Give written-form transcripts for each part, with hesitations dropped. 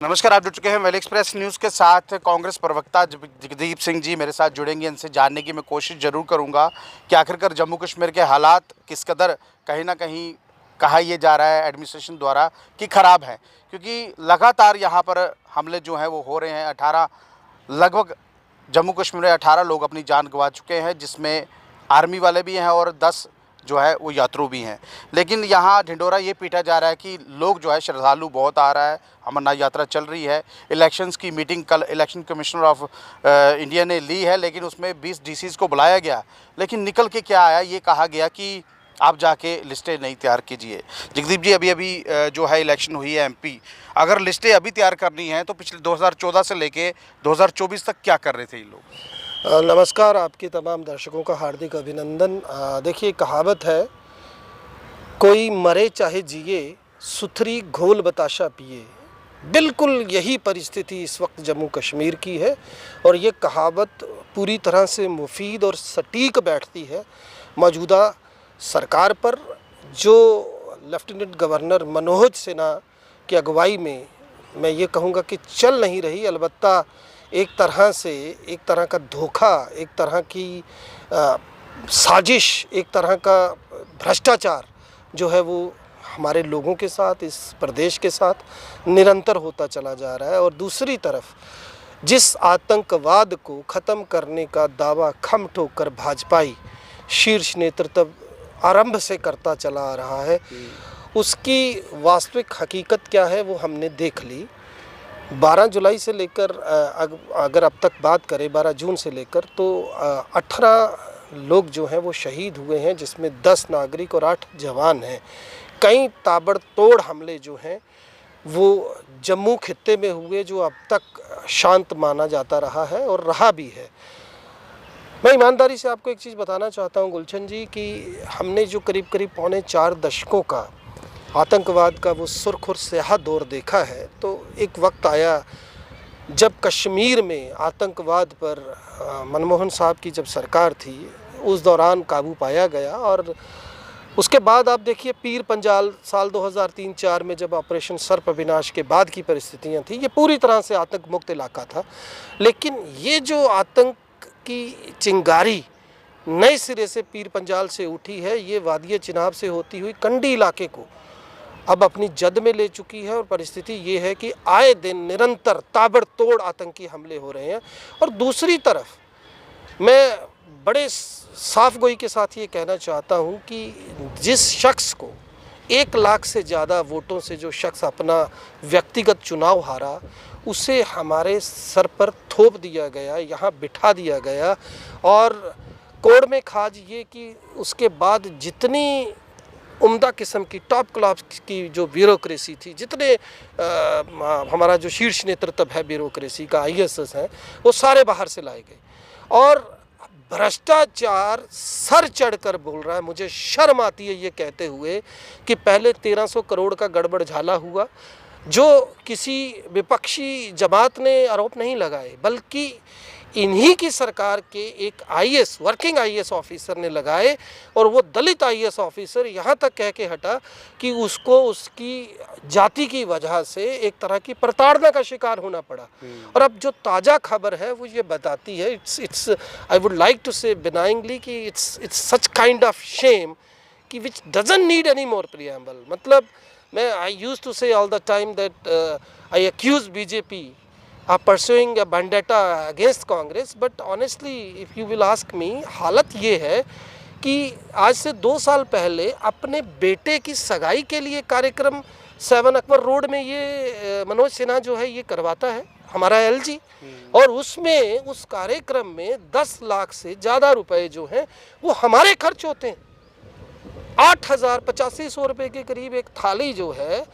नमस्कार, आप जुड़ चुके हैं वेल एक्सप्रेस न्यूज़ के साथ। कांग्रेस प्रवक्ता जगदीप सिंह जी मेरे साथ जुड़ेंगे। इनसे जानने की मैं कोशिश ज़रूर करूंगा कि आखिरकार जम्मू कश्मीर के हालात किस कदर कहीं ना कहीं कहा यह जा रहा है एडमिनिस्ट्रेशन द्वारा कि ख़राब है, क्योंकि लगातार यहाँ पर हमले जो हैं वो हो रहे हैं। 18 लगभग जम्मू कश्मीर में 18 लोग अपनी जान गंवा चुके हैं, जिसमें आर्मी वाले भी हैं और 10 जो है वो यात्रु भी हैं। लेकिन यहाँ ढिंढोरा ये पीटा जा रहा है कि लोग जो है श्रद्धालु बहुत आ रहा है, अमरनाथ यात्रा चल रही है। इलेक्शंस की मीटिंग कल इलेक्शन कमिश्नर ऑफ इंडिया ने ली है, लेकिन उसमें 20 डीसीज़ को बुलाया गया, लेकिन निकल के क्या आया, ये कहा गया कि आप जाके लिस्टें नहीं तैयार कीजिए। जगदीप जी, अभी जो है इलेक्शन हुई है एमपी, अगर लिस्टें अभी तैयार करनी हैं तो पिछले 2014 से लेके 2024 तक क्या कर रहे थे ये लोग? नमस्कार, आपके तमाम दर्शकों का हार्दिक अभिनंदन। देखिए, कहावत है, कोई मरे चाहे जिए, सुथरी घोल बताशा पिए। बिल्कुल यही परिस्थिति इस वक्त जम्मू कश्मीर की है और ये कहावत पूरी तरह से मुफीद और सटीक बैठती है मौजूदा सरकार पर, जो लेफ्टिनेंट गवर्नर मनोज सिन्हा की अगुवाई में मैं ये कहूँगा कि चल नहीं रही। अलबत्ता एक तरह से एक तरह का धोखा, एक तरह की साजिश, एक तरह का भ्रष्टाचार जो है वो हमारे लोगों के साथ, इस प्रदेश के साथ निरंतर होता चला जा रहा है। और दूसरी तरफ जिस आतंकवाद को ख़त्म करने का दावा खम ठोक कर भाजपाई शीर्ष नेतृत्व आरंभ से करता चला आ रहा है, उसकी वास्तविक हकीकत क्या है वो हमने देख ली। 12 जुलाई से लेकर अगर अब तक बात करें 12 जून से लेकर, तो 18 लोग जो हैं वो शहीद हुए हैं, जिसमें 10 नागरिक और 8 जवान हैं। कई ताबड़तोड़ हमले जो हैं वो जम्मू खित्ते में हुए, जो अब तक शांत माना जाता रहा है और रहा भी है। मैं ईमानदारी से आपको एक चीज़ बताना चाहता हूं गुलशन जी, कि हमने जो करीब करीब 4.25 दशकों का आतंकवाद का वो सुर्ख और स्याह दौर देखा है, तो एक वक्त आया जब कश्मीर में आतंकवाद पर मनमोहन साहब की जब सरकार थी, उस दौरान काबू पाया गया। और उसके बाद आप देखिए पीर पंजाल साल 2003-4 में जब ऑपरेशन सर्प विनाश के बाद की परिस्थितियां थी, ये पूरी तरह से आतंक मुक्त इलाका था। लेकिन ये जो आतंक की चिंगारी नए सिरे से पीर पंजाल से उठी है, ये वादिय चिनाब से होती हुई कंडी इलाके को अब अपनी जद में ले चुकी है। और परिस्थिति ये है कि आए दिन निरंतर ताबड़तोड़ आतंकी हमले हो रहे हैं। और दूसरी तरफ मैं बड़े साफ गोई के साथ ये कहना चाहता हूँ कि जिस शख्स को 1 लाख से ज़्यादा वोटों से जो शख्स अपना व्यक्तिगत चुनाव हारा, उसे हमारे सर पर थोप दिया गया, यहाँ बिठा दिया गया। और कोड़ में खाज ये कि उसके बाद जितनी उम्दा किस्म की टॉप क्लास की जो ब्यूरोक्रेसी थी, जितने हमारा जो शीर्ष नेतृत्व है ब्यूरोक्रेसी का, IAS हैं, वो सारे बाहर से लाए गए। और भ्रष्टाचार सर चढ़कर बोल रहा है। मुझे शर्म आती है ये कहते हुए कि पहले 1300 करोड़ का गड़बड़ झाला हुआ, जो किसी विपक्षी जमात ने आरोप नहीं लगाए, बल्कि इन्हीं की सरकार के एक IAS वर्किंग IAS ऑफिसर ने लगाए। और वो दलित IAS ऑफिसर यहाँ तक कह के हटा कि उसको उसकी जाति की वजह से एक तरह की प्रताड़ना का शिकार होना पड़ा। और अब जो ताज़ा खबर है वो ये बताती है, it's I would like to say benignly कि it's such kind of shame कि which doesn't need any more preamble. मतलब मैं I used to say all the time that I accuse BJP are pursuing a vendetta against Congress, but honestly if you will ask me, हालत ये है कि आज से 2 साल पहले अपने बेटे की सगाई के लिए कार्यक्रम 7 अकबर रोड में ये मनोज सिन्हा जो है ये करवाता है, हमारा LG। और उसमें उस कार्यक्रम में 10 लाख से ज़्यादा रुपए जो हैं वो हमारे खर्च होते हैं। 8,085 रुपये के करीब एक थाली जो है,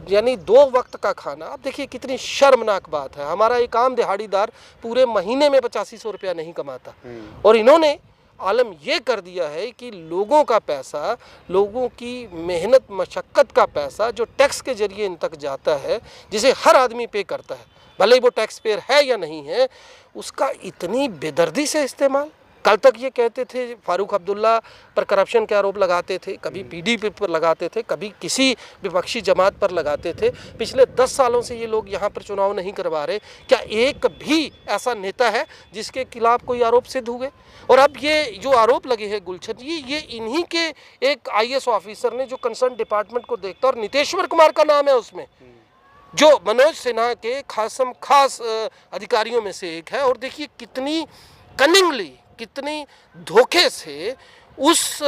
यानी 2 वक्त का खाना। आप देखिए कितनी शर्मनाक बात है। हमारा एक आम दिहाड़ीदार पूरे महीने में 8500 रुपया नहीं कमाता, और इन्होंने आलम ये कर दिया है कि लोगों का पैसा, लोगों की मेहनत मशक्क़त का पैसा जो टैक्स के जरिए इन तक जाता है, जिसे हर आदमी पे करता है, भले ही वो टैक्स पेयर है या नहीं है, उसका इतनी बेदर्दी से इस्तेमाल। कल तक ये कहते थे फारूक अब्दुल्ला पर करप्शन के आरोप लगाते थे, कभी पीडीपी पर लगाते थे, कभी किसी विपक्षी जमात पर लगाते थे। पिछले 10 सालों से ये लोग यहाँ पर चुनाव नहीं करवा रहे। क्या एक भी ऐसा नेता है जिसके खिलाफ कोई आरोप सिद्ध हुए? और अब ये जो आरोप लगे हैं गुलशन जी, ये इन्हीं के एक IAS ऑफिसर ने जो कंसर्न डिपार्टमेंट को देखता, और नितेश्वर कुमार का नाम है उसमें, जो मनोज सिन्हा के खास अधिकारियों में से एक है। और देखिए कितनी कनिंगली, कितनी धोखे से उस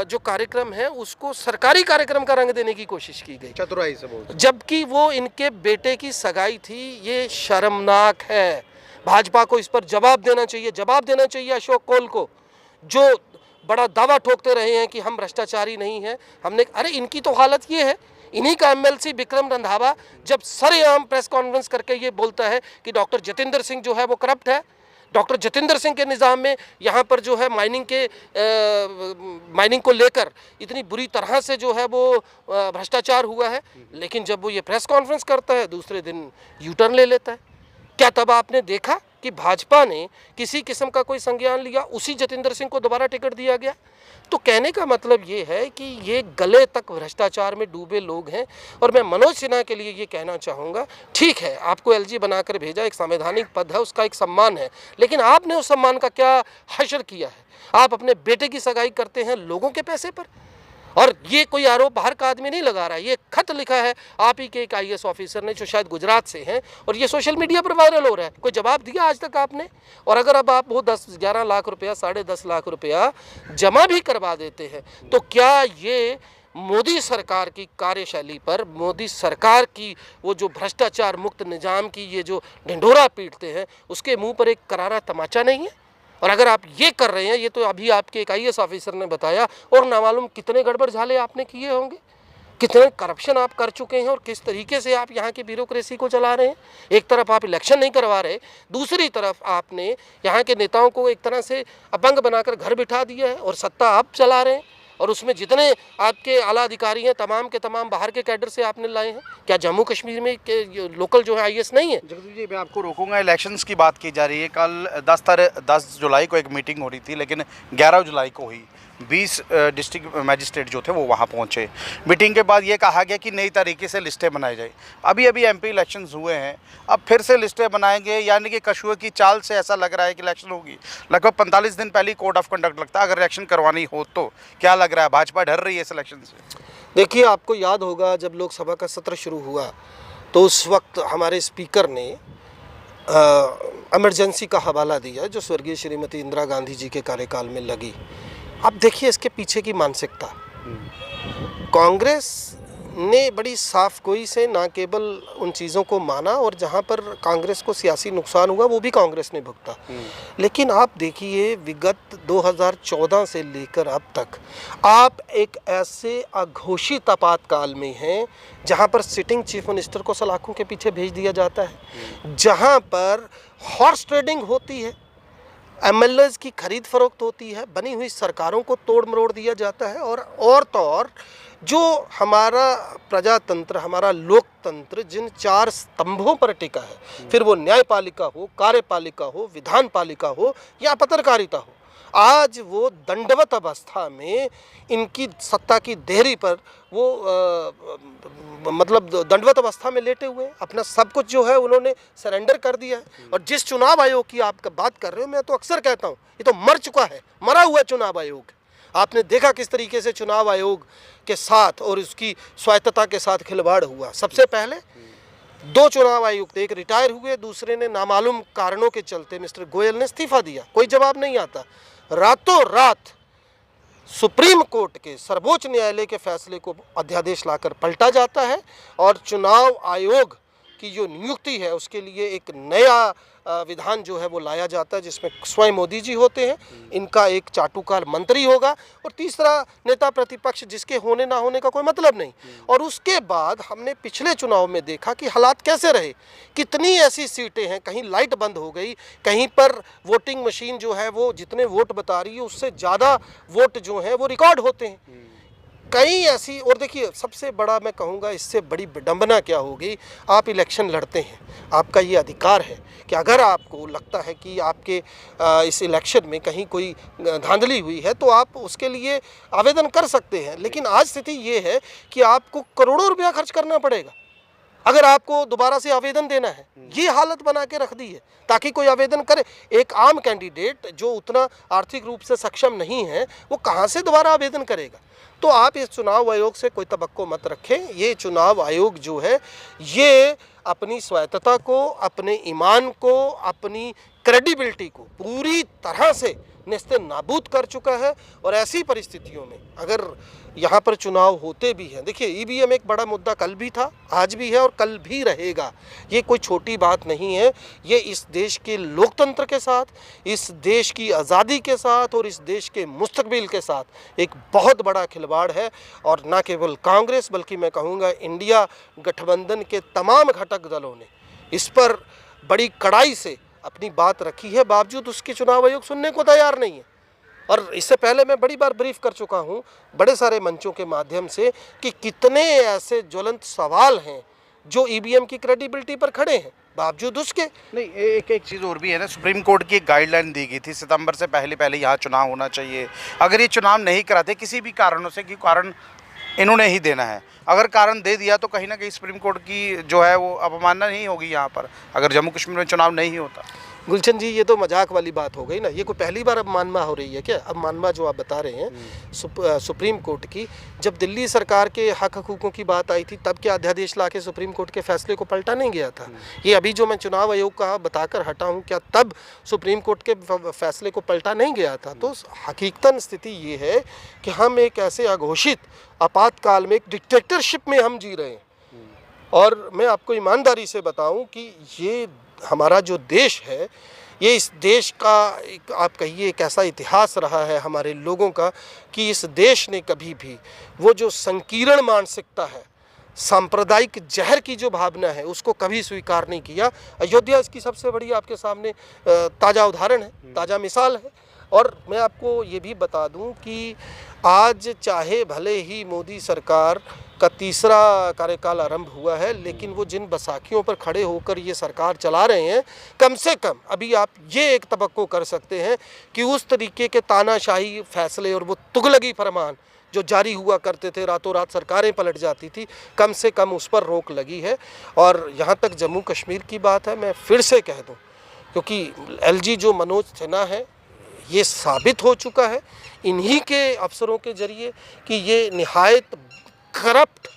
जो कार्यक्रम है उसको सरकारी कार्यक्रम का रंग देने की कोशिश की गई, चतुराई से बोल, जबकि वो इनके बेटे की सगाई थी। ये शर्मनाक है। भाजपा को इस पर जवाब देना चाहिए अशोक कौल को, जो बड़ा दावा ठोकते रहे हैं कि हम भ्रष्टाचारी नहीं हैं। अरे इनकी तो हालत ये है, इन्हीं का MLC विक्रम रंधावा जब सरेआम प्रेस कॉन्फ्रेंस करके ये बोलता है कि डॉक्टर जतिंदर सिंह जो है वो करप्ट है, डॉक्टर जतिंदर सिंह के निज़ाम में यहाँ पर जो है माइनिंग को लेकर इतनी बुरी तरह से जो है वो भ्रष्टाचार हुआ है। लेकिन जब वो ये प्रेस कॉन्फ्रेंस करता है दूसरे दिन यू टर्न ले लेता है। क्या तब आपने देखा कि भाजपा ने किसी किस्म का कोई संज्ञान लिया? उसी जतिंदर सिंह को दोबारा टिकट दिया गया। तो कहने का मतलब ये है कि ये गले तक भ्रष्टाचार में डूबे लोग हैं। और मैं मनोज सिन्हा के लिए ये कहना चाहूँगा, ठीक है आपको LG बनाकर भेजा, एक संवैधानिक पद है, उसका एक सम्मान है, लेकिन आपने उस सम्मान का क्या हश्र किया है? आप अपने बेटे की सगाई करते हैं लोगों के पैसे पर। और ये कोई आरोप बाहर का आदमी नहीं लगा रहा है, ये खत लिखा है आप ही के एक IAS ऑफिसर ने जो शायद गुजरात से हैं, और ये सोशल मीडिया पर वायरल हो रहा है। कोई जवाब दिया आज तक आपने? और अगर अब आप वो 10-11 लाख रुपया, 10.5 लाख रुपया जमा भी करवा देते हैं, तो क्या ये मोदी सरकार की कार्यशैली पर, मोदी सरकार की वो जो भ्रष्टाचार मुक्त निज़ाम की ये जो ढिंढोरा पीटते हैं, उसके मुंह पर एक करारा तमाचा नहीं है? और अगर आप ये कर रहे हैं, ये तो अभी आपके एक IAS ऑफिसर ने बताया, और ना मालूम कितने गड़बड़ झाले आपने किए होंगे, कितने करप्शन आप कर चुके हैं, और किस तरीके से आप यहाँ की ब्यूरोक्रेसी को चला रहे हैं। एक तरफ आप इलेक्शन नहीं करवा रहे, दूसरी तरफ आपने यहाँ के नेताओं को एक तरह से अपंग बनाकर घर बिठा दिया है, और सत्ता आप चला रहे हैं। और उसमें जितने आपके आला अधिकारी हैं तमाम के तमाम बाहर के कैडर से आपने लाए हैं। क्या जम्मू कश्मीर में लोकल जो है IAS नहीं है? जगदीश जी मैं आपको रोकूंगा, इलेक्शंस की बात की जा रही है। कल 10 जुलाई को एक मीटिंग हो रही थी, लेकिन 11 जुलाई को हुई। 20 डिस्ट्रिक्ट मैजिस्ट्रेट जो थे वो वहाँ पहुँचे। मीटिंग के बाद ये कहा गया कि नई तरीके से लिस्टें बनाई जाए। अभी MP इलेक्शंस हुए हैं, अब फिर से लिस्टें बनाएंगे, यानी कि कछुए की चाल से ऐसा लग रहा है कि इलेक्शन होगी। लगभग 45 दिन पहले कोड ऑफ कंडक्ट लगता है अगर इलेक्शन करवानी हो तो। क्या लग रहा है, भाजपा डर रही है इस इलेक्शन से? देखिए, आपको याद होगा जब लोकसभा का सत्र शुरू हुआ तो उस वक्त हमारे स्पीकर ने इमरजेंसी का हवाला दिया जो स्वर्गीय श्रीमती इंदिरा गांधी जी के कार्यकाल में लगी। अब देखिए इसके पीछे की मानसिकता। कांग्रेस ने बड़ी साफ गोई से ना केवल उन चीज़ों को माना, और जहां पर कांग्रेस को सियासी नुकसान हुआ वो भी कांग्रेस ने भुगता। लेकिन आप देखिए विगत 2014 से लेकर अब तक आप एक ऐसे अघोषित आपातकाल में हैं जहां पर सिटिंग चीफ मिनिस्टर को सलाखों के पीछे भेज दिया जाता है, जहां पर हॉर्स ट्रेडिंग होती है, MLAs की खरीद फरोख्त होती है, बनी हुई सरकारों को तोड़ मरोड़ दिया जाता है। और तो और जो हमारा प्रजातंत्र, हमारा लोकतंत्र जिन 4 स्तंभों पर टिका है, फिर वो न्यायपालिका हो, कार्यपालिका हो, विधानपालिका हो या पत्रकारिता हो, आज वो दंडवत अवस्था में इनकी सत्ता की देहरी पर वो मतलब दंडवत अवस्था में लेटे हुए हैं। अपना सब कुछ जो है उन्होंने सरेंडर कर दिया है। और जिस चुनाव आयोग की आप बात कर रहे हो, मैं तो अक्सर कहता हूँ ये तो मर चुका है, मरा हुआ चुनाव आयोग। आपने देखा किस तरीके से चुनाव आयोग के साथ और उसकी स्वायत्तता के साथ खिलवाड़ हुआ। सबसे पहले 2 चुनाव आयुक्त, एक रिटायर हुए, दूसरे ने नामालूम कारणों के चलते मिस्टर गोयल ने इस्तीफा दिया, कोई जवाब नहीं आता। रातों रात सुप्रीम कोर्ट के, सर्वोच्च न्यायालय के फैसले को अध्यादेश लाकर पलटा जाता है, और चुनाव आयोग की जो नियुक्ति है उसके लिए एक नया विधान जो है वो लाया जाता है, जिसमें स्वयं मोदी जी होते हैं, इनका एक चाटुकार मंत्री होगा, और तीसरा नेता प्रतिपक्ष जिसके होने ना होने का कोई मतलब नहीं। और उसके बाद हमने पिछले चुनाव में देखा कि हालात कैसे रहे। कितनी ऐसी सीटें हैं, कहीं लाइट बंद हो गई, कहीं पर वोटिंग मशीन जो है वो जितने वोट बता रही है उससे ज़्यादा वोट जो हैं वो रिकॉर्ड होते हैं। कई ऐसी, और देखिए सबसे बड़ा मैं कहूँगा इससे बड़ी विडंबना क्या होगी, आप इलेक्शन लड़ते हैं, आपका ये अधिकार है कि अगर आपको लगता है कि आपके इस इलेक्शन में कहीं कोई धांधली हुई है तो आप उसके लिए आवेदन कर सकते हैं। लेकिन आज स्थिति ये है कि आपको करोड़ों रुपया खर्च करना पड़ेगा अगर आपको दोबारा से आवेदन देना है। ये हालत बना के रख दी है ताकि कोई आवेदन करे। एक आम कैंडिडेट जो उतना आर्थिक रूप से सक्षम नहीं है वो कहाँ से दोबारा आवेदन करेगा। तो आप इस चुनाव आयोग से कोई तवक्को मत रखें। ये चुनाव आयोग जो है ये अपनी स्वायत्तता को, अपने ईमान को, अपनी क्रेडिबिलिटी को पूरी तरह से निस्ते नाबूद कर चुका है। और ऐसी परिस्थितियों में अगर यहाँ पर चुनाव होते भी हैं, देखिए ईवीएम एक बड़ा मुद्दा कल भी था, आज भी है और कल भी रहेगा। ये कोई छोटी बात नहीं है। ये इस देश के लोकतंत्र के साथ, इस देश की आज़ादी के साथ और इस देश के मुस्तकबिल के साथ एक बहुत बड़ा खिलवाड़ है। और न केवल कांग्रेस बल्कि मैं कहूँगा इंडिया गठबंधन के तमाम घटक दलों ने इस पर बड़ी कड़ाई से अपनी बात रखी है, बावजूद उसकी चुनाव आयोग सुनने को तैयार नहीं है। और इससे पहले मैं बड़ी बार ब्रीफ कर चुका हूं बड़े सारे मंचों के माध्यम से कि कितने ऐसे ज्वलंत सवाल हैं जो ईवीएम की क्रेडिबिलिटी पर खड़े हैं, बावजूद उसके। नहीं, एक चीज़ और भी है ना, सुप्रीम कोर्ट की एक गाइडलाइन दी गई थी सितंबर से पहले यहाँ चुनाव होना चाहिए। अगर ये चुनाव नहीं कराते किसी भी कारणों से, कि कारण इन्होंने ही देना है, अगर कारण दे दिया तो कहीं ना कहीं सुप्रीम कोर्ट की जो है वो अवमानना नहीं होगी यहाँ पर, अगर जम्मू कश्मीर में चुनाव नहीं होता। गुलशन जी, ये तो मजाक वाली बात हो गई ना। ये कोई पहली बार अब मानवा हो रही है क्या? अब मानवा जो आप बता रहे हैं सुप्रीम कोर्ट की, जब दिल्ली सरकार के हक हकूक़ों की बात आई थी तब क्या अध्यादेश ला के सुप्रीम कोर्ट के फैसले को पलटा नहीं गया था? ये अभी जो मैं चुनाव आयोग का बताकर हटा हूँ, क्या तब सुप्रीम कोर्ट के फैसले को पलटा नहीं गया था? तो हकीकतन स्थिति ये है कि हम एक ऐसे अघोषित आपातकाल में, एक डिक्टेटरशिप में हम जी रहे हैं। और मैं आपको ईमानदारी से बताऊं कि ये हमारा जो देश है, ये इस देश का एक, आप कहिए एक ऐसा इतिहास रहा है हमारे लोगों का कि इस देश ने कभी भी वो जो संकीर्ण मानसिकता है, सांप्रदायिक जहर की जो भावना है, उसको कभी स्वीकार नहीं किया। अयोध्या इसकी सबसे बड़ी आपके सामने ताज़ा उदाहरण है, ताज़ा मिसाल है। और मैं आपको ये भी बता दूं कि आज चाहे भले ही मोदी सरकार का तीसरा कार्यकाल आरंभ हुआ है, लेकिन वो जिन बैसाखियों पर खड़े होकर ये सरकार चला रहे हैं, कम से कम अभी आप ये एक तवक्को कर सकते हैं कि उस तरीके के तानाशाही फैसले और वो तुगलकी फरमान जो जारी हुआ करते थे, रातों रात सरकारें पलट जाती थी, कम से कम उस पर रोक लगी है। और यहाँ तक जम्मू कश्मीर की बात है, मैं फिर से कह दूँ, क्योंकि एलजी जो मनोज सिन्हा है, ये साबित हो चुका है इन्हीं के अफसरों के जरिए कि ये निहायत करप्ट,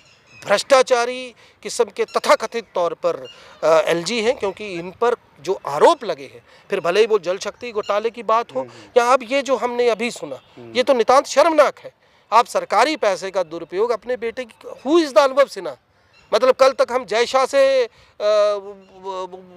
भ्रष्टाचारी किस्म के तथाकथित तौर पर एलजी हैं। क्योंकि इन पर जो आरोप लगे हैं, फिर भले ही वो जल शक्ति घोटाले की बात हो या अब ये जो हमने अभी सुना, ये तो नितांत शर्मनाक है। आप सरकारी पैसे का दुरुपयोग अपने बेटे की, हु इज़ द अनुभव सिन्हा, मतलब कल तक हम जय शाह से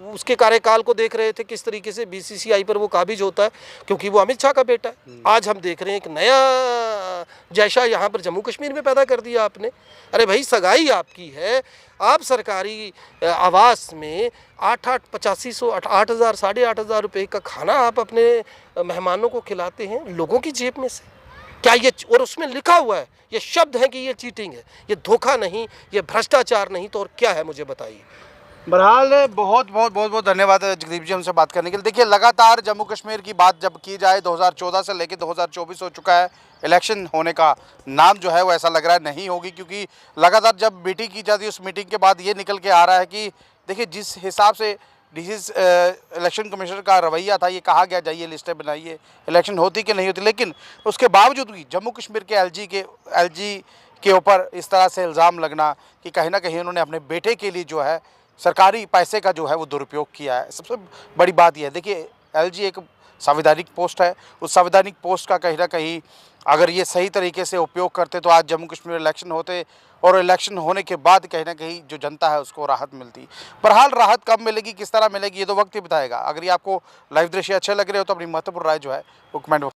उसके कार्यकाल को देख रहे थे किस तरीके से बीसीसीआई पर वो काबिज होता है, क्योंकि वो अमित शाह का बेटा है। आज हम देख रहे हैं एक नया जय शाह यहाँ पर जम्मू कश्मीर में पैदा कर दिया आपने। अरे भाई, सगाई आपकी है, आप सरकारी आवास में 8,000 साढ़े 8,000 रुपये का खाना आप अपने मेहमानों को खिलाते हैं लोगों की जेब में से। क्या ये, और उसमें लिखा हुआ है, ये शब्द है कि ये चीटिंग है, ये धोखा नहीं, ये भ्रष्टाचार नहीं, तो और क्या है मुझे बताइए। बहरहाल बहुत धन्यवाद जगदीप जी हमसे बात करने के लिए। देखिए, लगातार जम्मू कश्मीर की बात जब की जाए, 2014 से लेकर 2024 हो चुका है, इलेक्शन होने का नाम जो है वो ऐसा लग रहा है नहीं होगी, क्योंकि लगातार जब मीटिंग की जाती है उस मीटिंग के बाद ये निकल के आ रहा है कि देखिए जिस हिसाब से इलेक्शन कमिश्नर का रवैया था, ये कहा गया जाइए लिस्टें बनाइए, इलेक्शन होती कि नहीं होती, लेकिन उसके बावजूद भी जम्मू कश्मीर के एलजी के ऊपर इस तरह से इल्ज़ाम लगना कि कहीं ना कहीं उन्होंने अपने बेटे के लिए जो है सरकारी पैसे का जो है वो दुरुपयोग किया है। सबसे बड़ी बात यह है, देखिए एलजी एक संवैधानिक पोस्ट है, उस संवैधानिक पोस्ट का कहीं ना कहीं अगर ये सही तरीके से उपयोग करते तो आज जम्मू कश्मीर इलेक्शन होते, और इलेक्शन होने के बाद कहीं ना कहीं जो जनता है उसको राहत मिलती। बहरहाल राहत कब मिलेगी, किस तरह मिलेगी, ये तो वक्त ही बताएगा। अगर ये आपको लाइव दृश्य अच्छे लग रहे हो तो अपनी महत्वपूर्ण राय जो है वो कमेंट